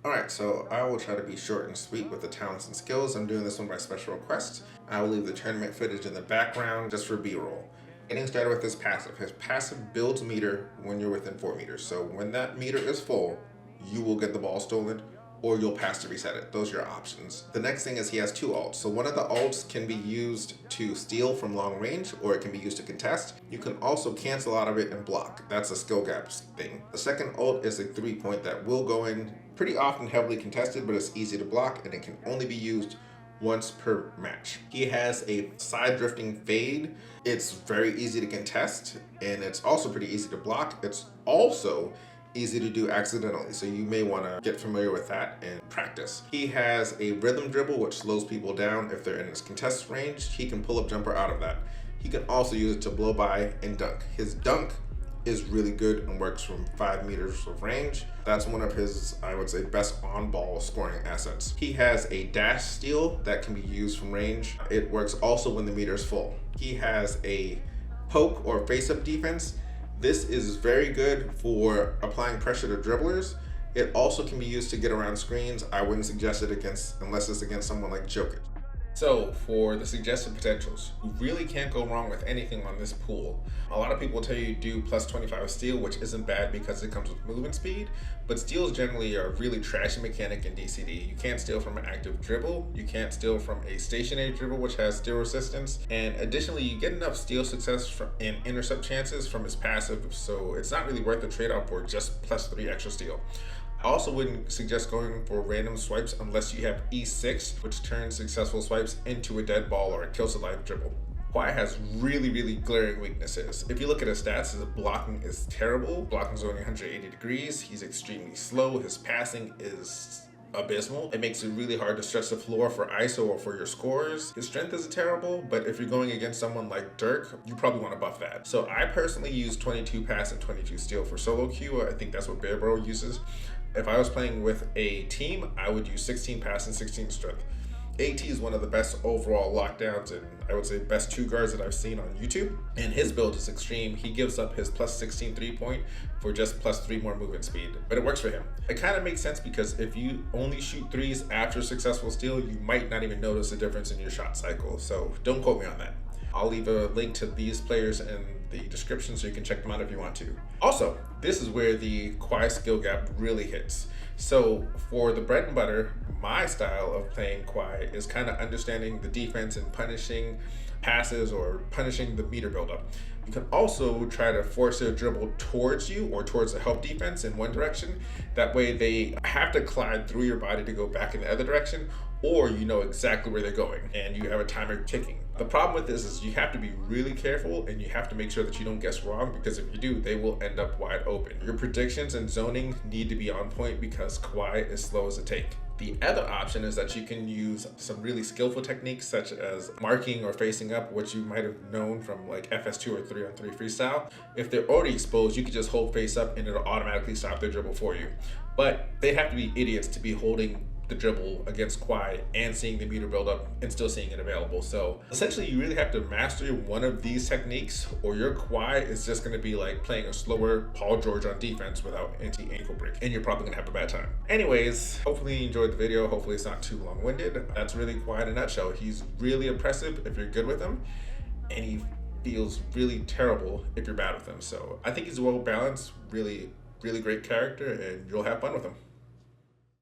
Alright, so I will try to be short and sweet with the talents and skills. I'm doing this one by special request. I will leave the tournament footage in the background just for B-roll. Getting started with his passive. His passive builds meter when you're within 4 meters. So when that meter is full, you will get the ball stolen or you'll pass to reset it. Those are your options. The next thing is he has 2 ults. So one of the ults can be used to steal from long range, or it can be used to contest. You can also cancel out of it and block. That's a skill gaps thing. The second ult is a 3-point that will go in pretty often heavily contested, but it's easy to block and it can only be used once per match. He has a side drifting fade. It's very easy to contest and it's also pretty easy to block. It's also easy to do accidentally, so you may want to get familiar with that and practice. He has a rhythm dribble which slows people down if they're in his contest range. He can pull up jumper out of that. He can also use it to blow by and dunk. His dunk is really good and works from 5 meters of range. That's one of his, I would say, best on-ball scoring assets. He has a dash steal that can be used from range. It works also when the meter is full. He has a poke or face-up defense. This is very good for applying pressure to dribblers. It also can be used to get around screens. I wouldn't suggest it unless it's against someone like Jokic. So for the suggested potentials, you really can't go wrong with anything on this pool. A lot of people tell you do plus 25 steal, which isn't bad because it comes with movement speed, but steals generally are a really trashy mechanic in DCD. You can't steal from an active dribble, you can't steal from a stationary dribble, which has steal resistance, and additionally you get enough steal success and intercept chances from his passive, so it's not really worth the trade-off for just plus 3 extra steal. I also wouldn't suggest going for random swipes unless you have E6, which turns successful swipes into a dead ball or a kills alive dribble. Kawhi has really glaring weaknesses. If you look at his stats, his blocking is terrible. Blocking's only 180 degrees. He's extremely slow. His passing is abysmal. It makes it really hard to stretch the floor for ISO or for your scorers. His strength is terrible, but if you're going against someone like Dirk, you probably want to buff that. So I personally use 22 pass and 22 steal for solo queue. I think that's what Bear Bro uses. If I was playing with a team, I would use 16 pass and 16 strength. AT is one of the best overall lockdowns and I would say best 2 guards that I've seen on YouTube. And his build is extreme. He gives up his plus 16 3-point for just plus 3 more movement speed, but it works for him. It kind of makes sense because if you only shoot 3s after successful steal, you might not even notice a difference in your shot cycle. So don't quote me on that. I'll leave a link to these players in the description so you can check them out if you want to. Also, this is where the Kawhi skill gap really hits. So for the bread and butter, my style of playing Kawhi is kind of understanding the defense and punishing passes or punishing the meter buildup. You can also try to force a dribble towards you or towards the help defense in one direction. That way they have to glide through your body to go back in the other direction, or you know exactly where they're going and you have a timer ticking. The problem with this is you have to be really careful and you have to make sure that you don't guess wrong, because if you do, they will end up wide open. Your predictions and zoning need to be on point because Kawhi is slow as a take. The other option is that you can use some really skillful techniques such as marking or facing up, which you might have known from like FS2 or 3-on-3 freestyle. If they're already exposed, you can just hold face up and it'll automatically stop their dribble for you. But they'd have to be idiots to be holding the dribble against Kawhi and seeing the meter build up and still seeing it available. So essentially you really have to master one of these techniques or your Kawhi is just going to be like playing a slower Paul George on defense without anti-ankle break, and you're probably going to have a bad time. Anyways, hopefully you enjoyed the video. Hopefully it's not too long-winded. That's really Kawhi in a nutshell. He's really impressive if you're good with him, and he feels really terrible if you're bad with him. So I think he's well balanced, really great character, and you'll have fun with him.